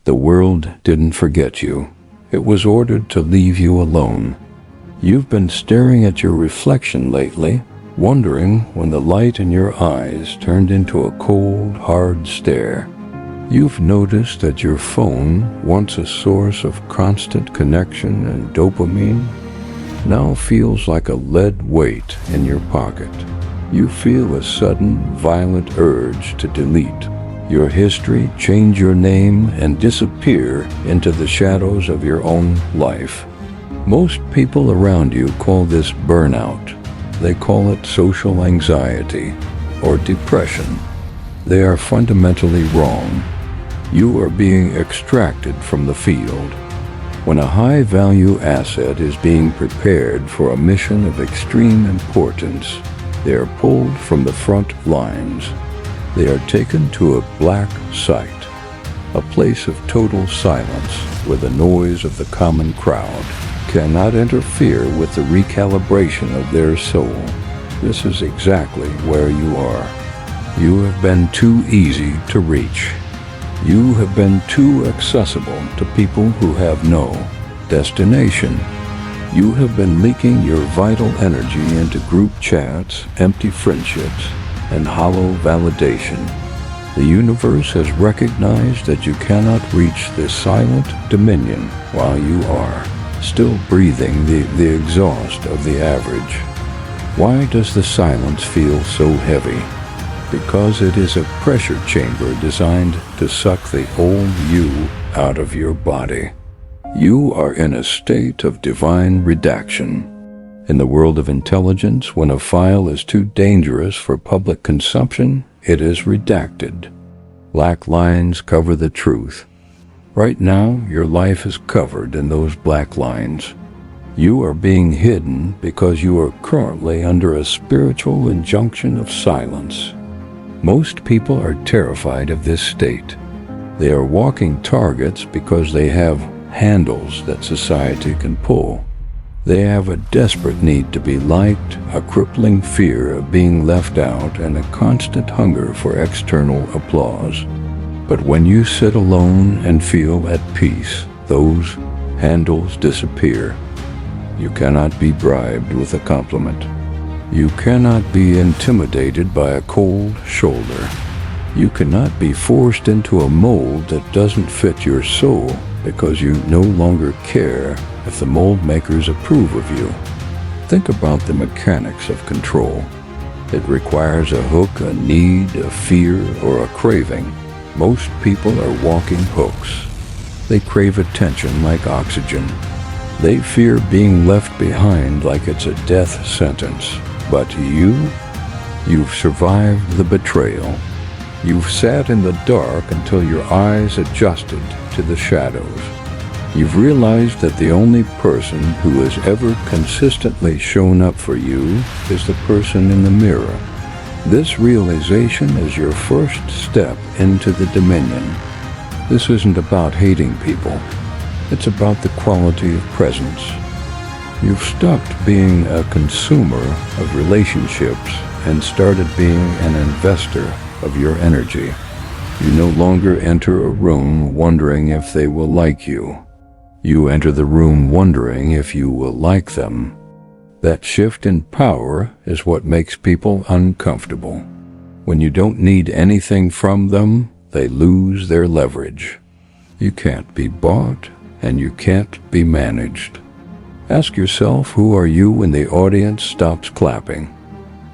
The world didn't forget you. It was ordered to leave you alone. You've been staring at your reflection lately, wondering when the light in your eyes turned into a cold, hard stare. You've noticed that your phone, once a source of constant connection and dopamine, now feels like a lead weight in your pocket. You feel a sudden, violent urge to delete your history, change your name, and disappear into the shadows of your own life. Most people around you call this burnout. They call it social anxiety or depression. They are fundamentally wrong. You are being extracted from the field. When a high-value asset is being prepared for a mission of extreme importance, they are pulled from the front lines. They are taken to a black site, a place of total silence where the noise of the common crowd cannot interfere with the recalibration of their soul. This is exactly where you are. You have been too easy to reach. You have been too accessible to people who have no destination. You have been leaking your vital energy into group chats, empty friendships, and hollow validation. The universe has recognized that you cannot reach this silent dominion while you are still breathing the exhaust of the average. Why does the silence feel so heavy? Because it is a pressure chamber designed to suck the old you out of your body. You are in a state of divine redaction. In the world of intelligence, when a file is too dangerous for public consumption, it is redacted. Black lines cover the truth. Right now, your life is covered in those black lines. You are being hidden because you are currently under a spiritual injunction of silence. Most people are terrified of this state. They are walking targets because they have handles that society can pull. They have a desperate need to be liked, a crippling fear of being left out, and a constant hunger for external applause. But when you sit alone and feel at peace, those handles disappear. You cannot be bribed with a compliment. You cannot be intimidated by a cold shoulder. You cannot be forced into a mold that doesn't fit your soul because you no longer care if the mold makers approve of you. Think about the mechanics of control. It requires a hook, a need, a fear, or a craving. Most people are walking hooks. They crave attention like oxygen. They fear being left behind like it's a death sentence. But you've survived the betrayal. You've sat in the dark until your eyes adjusted to the shadows. You've realized that the only person who has ever consistently shown up for you is the person in the mirror. This realization is your first step into the dominion. This isn't about hating people. It's about the quality of presence. You've stopped being a consumer of relationships and started being an investor of your energy. You no longer enter a room wondering if they will like you. You enter the room wondering if you will like them. That shift in power is what makes people uncomfortable. When you don't need anything from them, they lose their leverage. You can't be bought, and you can't be managed. Ask yourself, who are you when the audience stops clapping?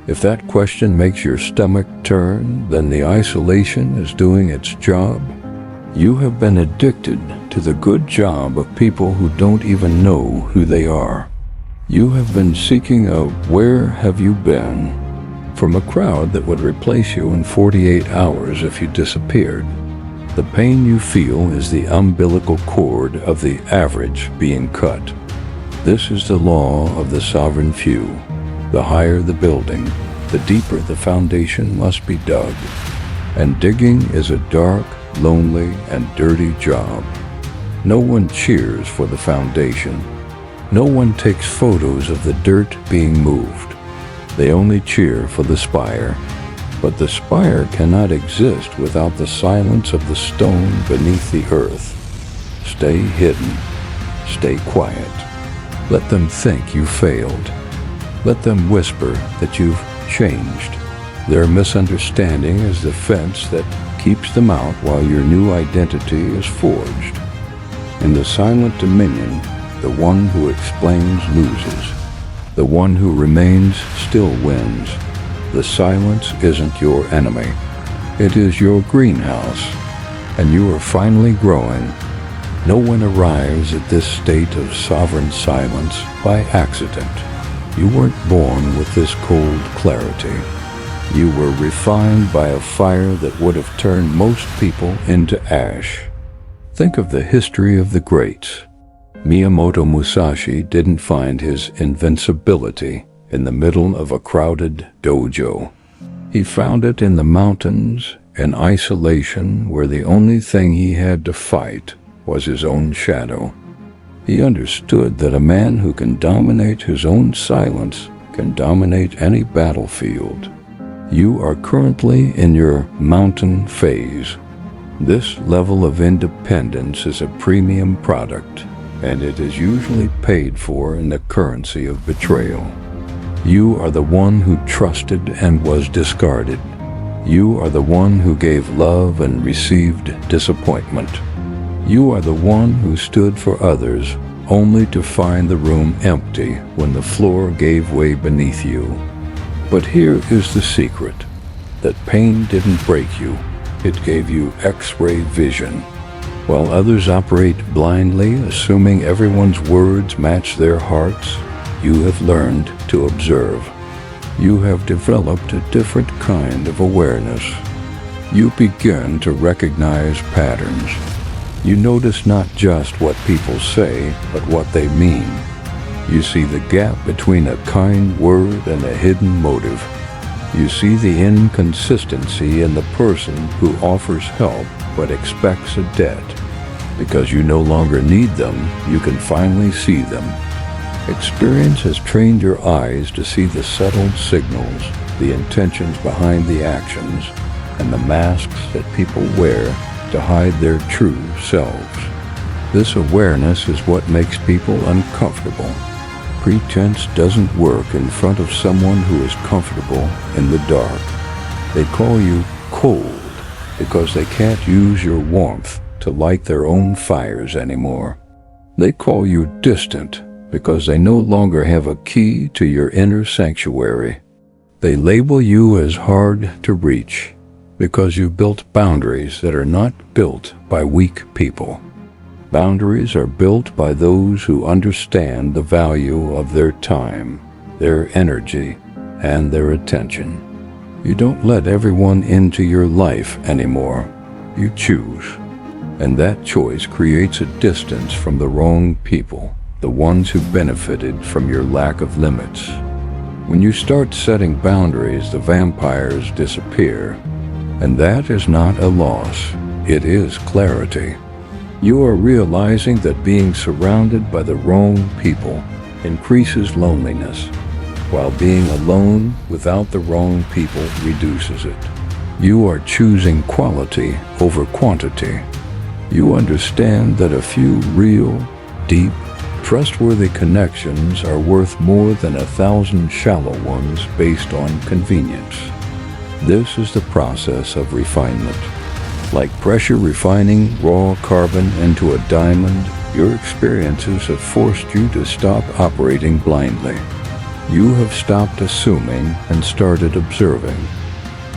If that question makes your stomach turn, then the isolation is doing its job. You have been addicted to the good job of people who don't even know who they are. You have been seeking a "where have you been?" from a crowd that would replace you in 48 hours if you disappeared. The pain you feel is the umbilical cord of the average being cut. This is the law of the sovereign few. The higher the building, the deeper the foundation must be dug. And digging is a dark, lonely, and dirty job. No one cheers for the foundation. No one takes photos of the dirt being moved. They only cheer for the spire. But the spire cannot exist without the silence of the stone beneath the earth. Stay hidden. Stay quiet. Let them think you failed. Let them whisper that you've changed. Their misunderstanding is the fence that keeps them out while your new identity is forged. In the silent dominion, the one who explains loses. The one who remains still wins. The silence isn't your enemy. It is your greenhouse, and you are finally growing. No one arrives at this state of sovereign silence by accident. You weren't born with this cold clarity. You were refined by a fire that would have turned most people into ash. Think of the history of the greats. Miyamoto Musashi didn't find his invincibility in the middle of a crowded dojo. He found it in the mountains, in isolation, where the only thing he had to fight was his own shadow. He understood that a man who can dominate his own silence can dominate any battlefield. You are currently in your mountain phase. This level of independence is a premium product, and it is usually paid for in the currency of betrayal. You are the one who trusted and was discarded. You are the one who gave love and received disappointment. You are the one who stood for others only to find the room empty when the floor gave way beneath you. But here is the secret, that pain didn't break you. It gave you X-ray vision. While others operate blindly, assuming everyone's words match their hearts, you have learned to observe. You have developed a different kind of awareness. You begin to recognize patterns. You notice not just what people say, but what they mean. You see the gap between a kind word and a hidden motive. You see the inconsistency in the person who offers help but expects a debt. Because you no longer need them, you can finally see them. Experience has trained your eyes to see the settled signals, the intentions behind the actions, and the masks that people wear to hide their true selves. This awareness is what makes people uncomfortable. Pretense doesn't work in front of someone who is comfortable in the dark. They call you cold because they can't use your warmth to light their own fires anymore. They call you distant because they no longer have a key to your inner sanctuary. They label you as hard to reach because you've built boundaries that are not built by weak people. Boundaries are built by those who understand the value of their time, their energy, and their attention. You don't let everyone into your life anymore. You choose. And that choice creates a distance from the wrong people, the ones who benefited from your lack of limits. When you start setting boundaries, the vampires disappear. And that is not a loss. It is clarity. You are realizing that being surrounded by the wrong people increases loneliness, while being alone without the wrong people reduces it. You are choosing quality over quantity. You understand that a few real, deep, trustworthy connections are worth more than 1,000 shallow ones based on convenience. This is the process of refinement. Like pressure refining raw carbon into a diamond, your experiences have forced you to stop operating blindly. You have stopped assuming and started observing.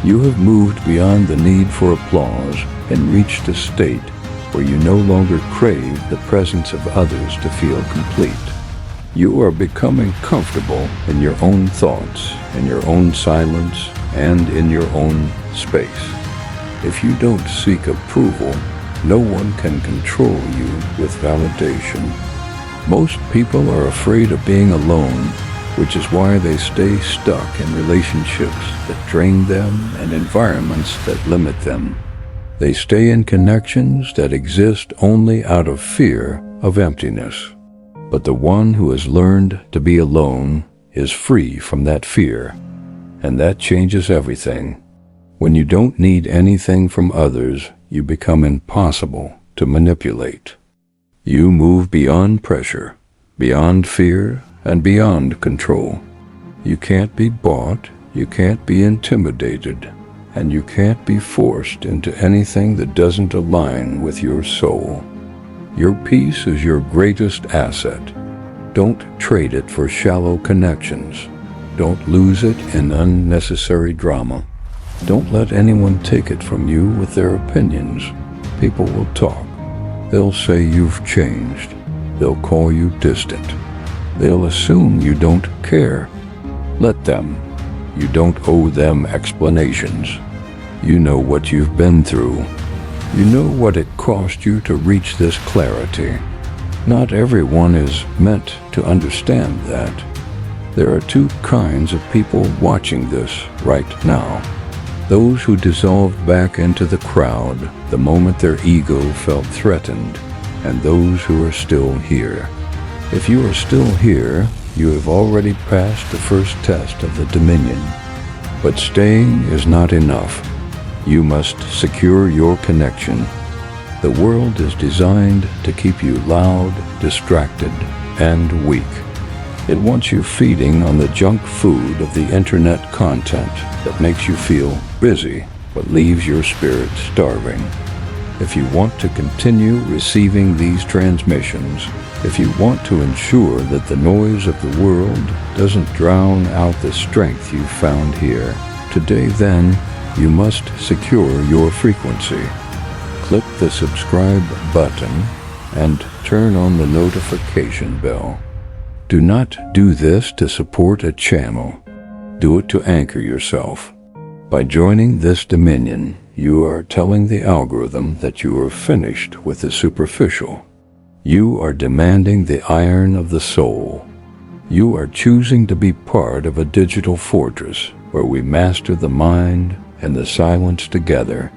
You have moved beyond the need for applause and reached a state where you no longer crave the presence of others to feel complete. You are becoming comfortable in your own thoughts, in your own silence, and in your own space. If you don't seek approval, no one can control you with validation. Most people are afraid of being alone, which is why they stay stuck in relationships that drain them and environments that limit them. They stay in connections that exist only out of fear of emptiness. But the one who has learned to be alone is free from that fear, and that changes everything. When you don't need anything from others, you become impossible to manipulate. You move beyond pressure, beyond fear, and beyond control. You can't be bought, you can't be intimidated, and you can't be forced into anything that doesn't align with your soul. Your peace is your greatest asset. Don't trade it for shallow connections. Don't lose it in unnecessary drama. Don't let anyone take it from you with their opinions. People will talk. They'll say you've changed. They'll call you distant. They'll assume you don't care. Let them. You don't owe them explanations. You know what you've been through. You know what it cost you to reach this clarity. Not everyone is meant to understand that. There are two kinds of people watching this right now. Those who dissolved back into the crowd the moment their ego felt threatened, and those who are still here. If you are still here, you have already passed the first test of the dominion. But staying is not enough. You must secure your connection. The world is designed to keep you loud, distracted, and weak. It wants you feeding on the junk food of the internet content that makes you feel busy but leaves your spirit starving. If you want to continue receiving these transmissions, if you want to ensure that the noise of the world doesn't drown out the strength you found here, today then, you must secure your frequency. Click the subscribe button and turn on the notification bell. Do not do this to support a channel. Do it to anchor yourself. By joining this dominion, you are telling the algorithm that you are finished with the superficial. You are demanding the iron of the soul. You are choosing to be part of a digital fortress where we master the mind and the silence together.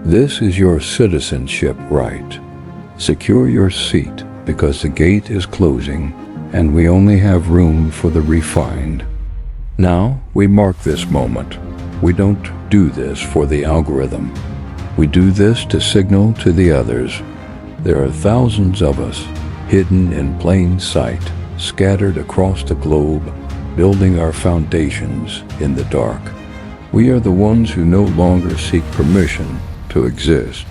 This is your citizenship right. Secure your seat because the gate is closing and we only have room for the refined. Now we mark this moment. We don't do this for the algorithm. We do this to signal to the others. There are thousands of us, hidden in plain sight, scattered across the globe, building our foundations in the dark. We are the ones who no longer seek permission to exist.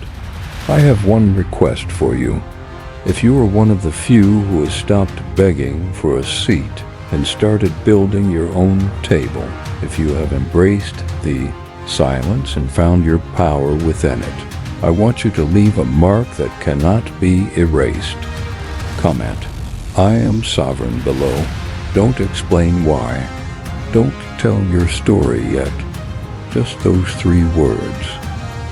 I have one request for you. If you are one of the few who has stopped begging for a seat and started building your own table, if you have embraced the silence and found your power within it, I want you to leave a mark that cannot be erased. Comment, "I am sovereign" below. Don't explain why. Don't tell your story yet. Just those 3 words.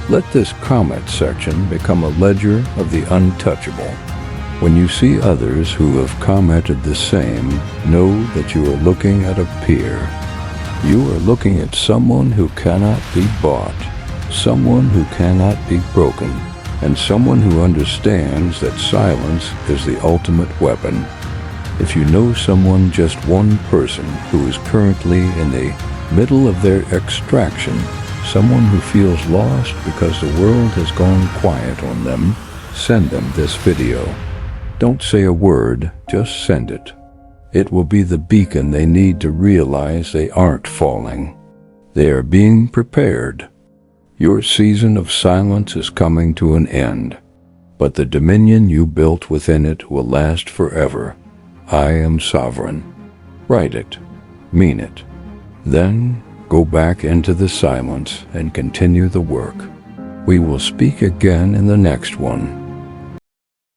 Let this comment section become a ledger of the untouchable. When you see others who have commented the same, know that you are looking at a peer. You are looking at someone who cannot be bought, someone who cannot be broken, and someone who understands that silence is the ultimate weapon. If you know someone, just one person, who is currently in the middle of their extraction, someone who feels lost because the world has gone quiet on them, send them this video. Don't say a word, just send it. It will be the beacon they need to realize they aren't falling. They are being prepared. Your season of silence is coming to an end, but the dominion you built within it will last forever. I am sovereign. Write it. Mean it. Then go back into the silence and continue the work. We will speak again in the next one.